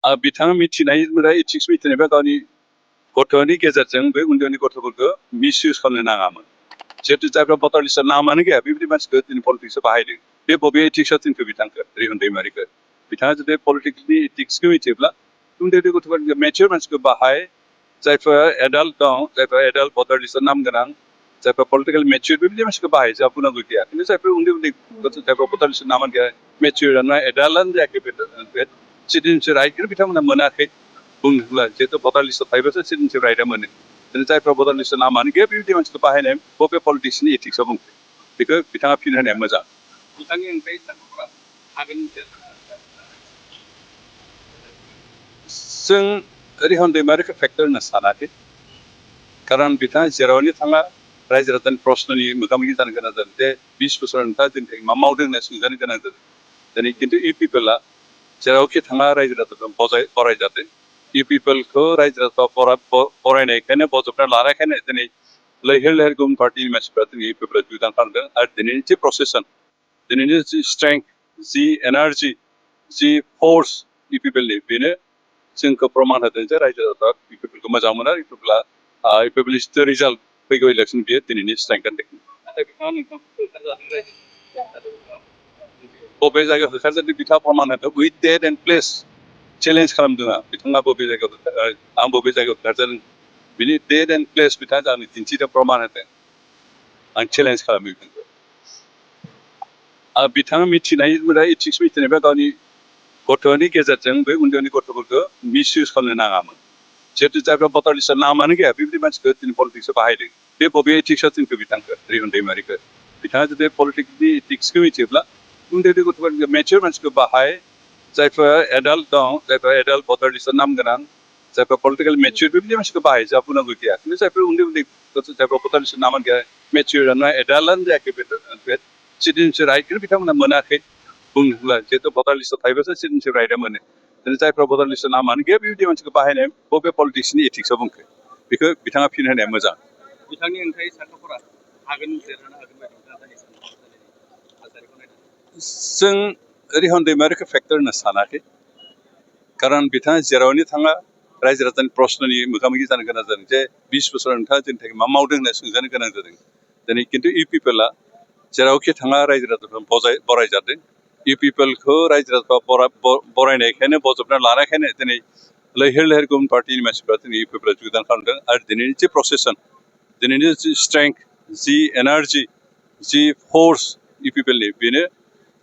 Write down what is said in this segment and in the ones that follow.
बिथाङा मिथिनाय इथिक्स मिथिनायबा गावनि गथ'नि गेजेरजों बे उन्दै गथ'फोरखौ मिसइउज खालामनो नाङामोन जिहेतु जायफ्रा भटार लिस्टआव नामानो गैया बेबायदि मानसिखौ दिनै पलिटिक्सआव बाहायदों बे बबे इथिक्सआव थिनखो बिथांखौ रिहन दैमारिखौ बिथाङा जुदि पलिटिक्सनि इथिक्सखौ मिथियोब्ला उन्दै गथ'फोर मेच्योर मानसिखौ बाहाय जायफ्रा एडाल्ट दं जायफ्रा एडाल्ट भटार लिस्टआव नाम गोनां जायफ्रा पलिटिकल मेच्योर बेबायदि मानसिखौ बाहाय जोंहा बुंनांगौ गैया खिन्थु जायफ्रा उन्दै जायफ्रा भटार लिस्टआव नामानो गैया मेच्योर एडाल्टआनो जायाखै बे सिटिजेनशिप राइटखौ बिथांमोना मोनाखै बुंनोब्ला जिहेतु भटार लिस्टआव थायोबासो सिटिजेनशिप राइटआ मोनो दिनै जायफ्रा भटार लिस्टआव नामानो गैया बेबायदि मानसिखौ बाहायनाय बबे पलिटिक्सनि इथिक्सआव बुंदों बेखौ बिथाङा फिन होनाया मोजां बिथांनि अनगायै हागोन जों रिहन दैमारिखौ फेक्टर होनना सानाखै खारन बिथाङा जेरावनो थाङा रायजो राजानि प्रश्ननि मोगा मोगि जानो गोनां जादों जे 20 बोसोर नोंथाङा जोंनि मा मावदों होनना सोंजानो गोनां जादों दिनै खिन्थु इउ पिपला जेरावखि थाङा रायजो राजाजों बरायजादों इउ पिपलखौ रायजो राजा बरायनायखायनो बजबना लानायखायनो दिनै लैहोर लैहोर गुबुन पार्टिनि मानसिफ्रा दिनै इउ पिपला जुदान खालामदों आरो दिनैनि जि प्रसेसन दिनैनि जि स्ट्रेंथ जि एनार्जि जि फर्स इउ पिपलनि बेनो जोंखौ प्रमान होदों जे रायजो राजा इउ पिपलखौ मोजां मोनो इउ पिपला इउ पिपलनि जिथु रिजाल्ट फैगौ इलेक्सन बियो दिनैनि स्ट्रेंथ नाथाय बिथाङा बबे जायगायाव होखारजादों बिथाङा प्रमान होदों with date and place challenge खालामदों बिथाङा बबे जायगायाव आं बबे जायगायाव होखारजादों बिनि डेट एन्ड प्लेस बिथाङा आंनि दिन्थिदों प्रमान होदों आं चेलेन्ज खालामो बिथांखौ बिथाङा मिथिनाय इथिक्स मिथिनायबा गावनि गथ'नि गेजेरजों बे उन्दै गथ'फोरखौ मिसइउज खालामनो नाङामोन जिहेतु जायफ्रा भटार लिस्टआव नामानो गैया बेबायदि मानसिखौ दिनै पलिटिक्सआव बाहायदों बे बबे इथिक्सआव थिनखो बिथांखौ रिहन दैमारिखौ बिथाङा जुदि पलिटिक्सनि इथिक्सखौ मिथियोब्ला उन्दै गथ'फोर मेच्योर मानसिखौ बाहाय जायफ्रा एडाल्ट दं जायफ्रा एडाल्ट भटार लिस्टआव नाम गोनां जायफ्रा पलिटिकल मेच्योर बेबायदि मानसिखौ बाहाय जोंहा बुंनांगौ गैया खिन्थु जायफ्रा उन्दै जायफ्रा भटार लिस्टआव नामानो गैया मेच्योर एडाल्टआनो जायाखै बे सिटिजेनशिप राइटखौ बिथांमोना मोनाखै बुंनोब्ला जिहेतु भटार लिस्टआव थायोबासो सिटिजेनशिप राइटआ मोनो दिनै जायफ्रा भटार लिस्टआव नामानो गैया बेबायदि मानसिखौ बाहायनाय बबे पलिटिक्सनि इथिक्सआव बुंखो बेखौ बिथाङा फिन होनाया मोजां बिथांनि अनगायै सानथौफोरा हागोन देरहानो हागोन जों रिहन दैमारिखौ फेक्टर होनना सानाखै खारन बिथाङा जेरावनो थाङा रायजो राजानि प्रश्ननि मोगा मोगि जानो गोनां जादों जे 20 बोसोर नोंथाङा जोंनि थाखाय मा मावदों होनना सोंजानो गोनां जादों दिनै खिन्थु इउ पिपला जेरावखि थाङा रायजो राजाफोर बरायजादों इउ पिपलखौ रायजो राजा बरायनायखायनो बजबना लानायखायनो दिनै लैहोर लैहोर गुबुन पार्टिनि मानसिफ्रा दिनै इउ पिपला जुदान खालामदों आरो दिनैनि जि प्रसेसन दिनैनि जि स्ट्रेंथ जि एनार्जि जि फर्स इउ पिपलनि बेनो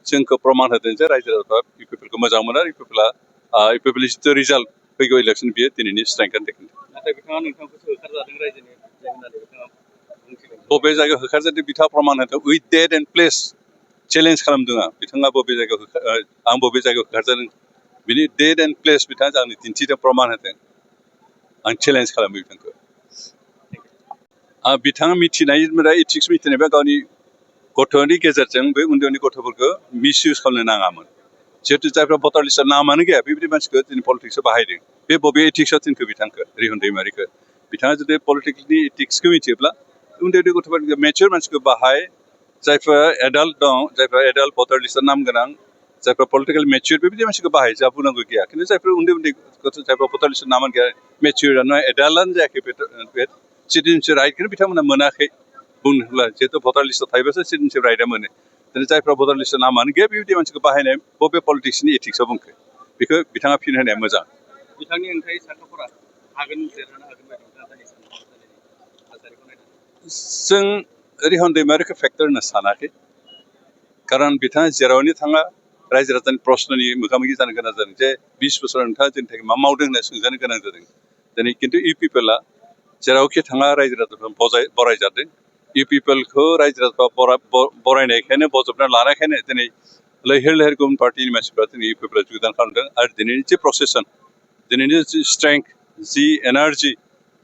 जोंखौ प्रमान होदों जे रायजो राजा इउ पिपलखौ मोजां मोनो इउ पिपला इउ पिपलनि जिथु रिजाल्ट फैगौ इलेक्सन बियो दिनैनि स्ट्रेंथ नाथाय बिथाङा नोंथांखौसो होखारजादों रायजोनि होननानै बिथाङा बबे जायगायाव होखारजादों बिथाङा प्रमान होदों with date and place challenge खालामदों बिथाङा बबे जायगायाव आं बबे जायगायाव होखारजादों बिनि डेट एन्ड प्लेस बिथाङा आंनि दिन्थिदों प्रमान होदों आं चेलेन्ज खालामो बिथांखौ बिथाङा मिथिनाय इथिक्स मिथिनायबा गावनि गथ'नि गेजेरजों बे उन्दै गथ'फोरखौ मिसइउज खालामनो नाङामोन जिहेतु जायफ्रा भटार लिस्टआव नामानो गैया बेबायदि मानसिखौ दिनै पलिटिक्सआव बाहायदों बे बबे इथिक्सआव थिनखो बिथांखौ रिहन दैमारिखौ बिथाङा जुदि पलिटिक्सनि इथिक्सखौ मिथियोब्ला उन्दै गथ'फोर मेच्योर मानसिखौ बाहाय जायफ्रा एडाल्ट दं जायफ्रा एडाल्ट भटार लिस्टआव नाम गोनां जायफ्रा पलिटिकल मेच्योर बेबायदि मानसिखौ बाहाय जोंहा बुंनांगौ गैया खिन्थु जायफ्रा उन्दै गथ' जायफ्रा भटार लिस्टआव नामानो गैया मेच्योर एडाल्टआनो जायाखै बे सिटिजेनशिप राइटखौ बिथांमोना मोनाखै बुंनोब्ला जिहेतु भटार लिस्टआव थायोबासो सिटिजेनशिप राइटआ मोनो दिनै जायफ्रा भटार लिस्टआव नामानो गैया बेबायदि मानसिखौ बाहायनाय बबे पलिटिक्सनि इथिक्सआव बुंखो बेखौ बिथाङा फिन होनाया मोजां बिथांनि अनगायै सानथौफोरा हागोन देरहानो हागोन जों रिहन दैमारिखौ फेक्टर होनना सानाखै खारन बिथाङा जेरावनो थाङा रायजो राजानि प्रश्ननि मोगा मोगि जानो गोनां जादों जे 20 बोसोर नोंथाङा जोंनि थाखाय मा मावदों होनना सोंजानो गोनां जादों दिनै खिन्थु इउ पिपला जेरावखि थाङा रायजो राजाफोर बरायजादों इउ पिपलखौ रायजो राजा बरायनायखायनो बजबना लानायखायनो दिनै लैहोर लैहोर गुबुन पार्टिनि मानसिफ्रा दिनै इउ पिपला जुदान खालामदों आरो दिनैनि जि प्रसेसन दिनैनि जि स्ट्रेंथ जि एनार्जि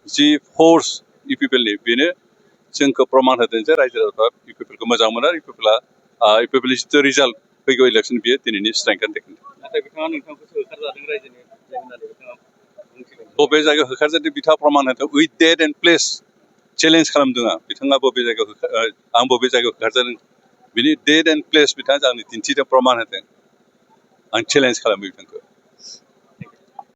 जि फर्स इउ पिपलनि बेनो जोंखौ प्रमान होदों जे रायजो राजा इउ पिपलखौ मोजां मोनो इउ पिपला इउ पिपलनि जिथु रिजाल्ट फैगौ इलेक्सन बियो दिनैनि स्ट्रेंथ नाथाय बिथाङा नोंथांखौसो होखारजादों रायजोनि होननानै बिथाङा बबे जायगायाव होखारजादों बिथाङा प्रमान होदों with date and place challenge खालामदों बिथाङा बबे जायगायाव आं बबे जायगायाव होखारजादों बिनि डेट एन्ड प्लेस बिथाङा आंनि दिन्थिदों प्रमान होदों आं चेलेन्ज खालामो बिथांखौ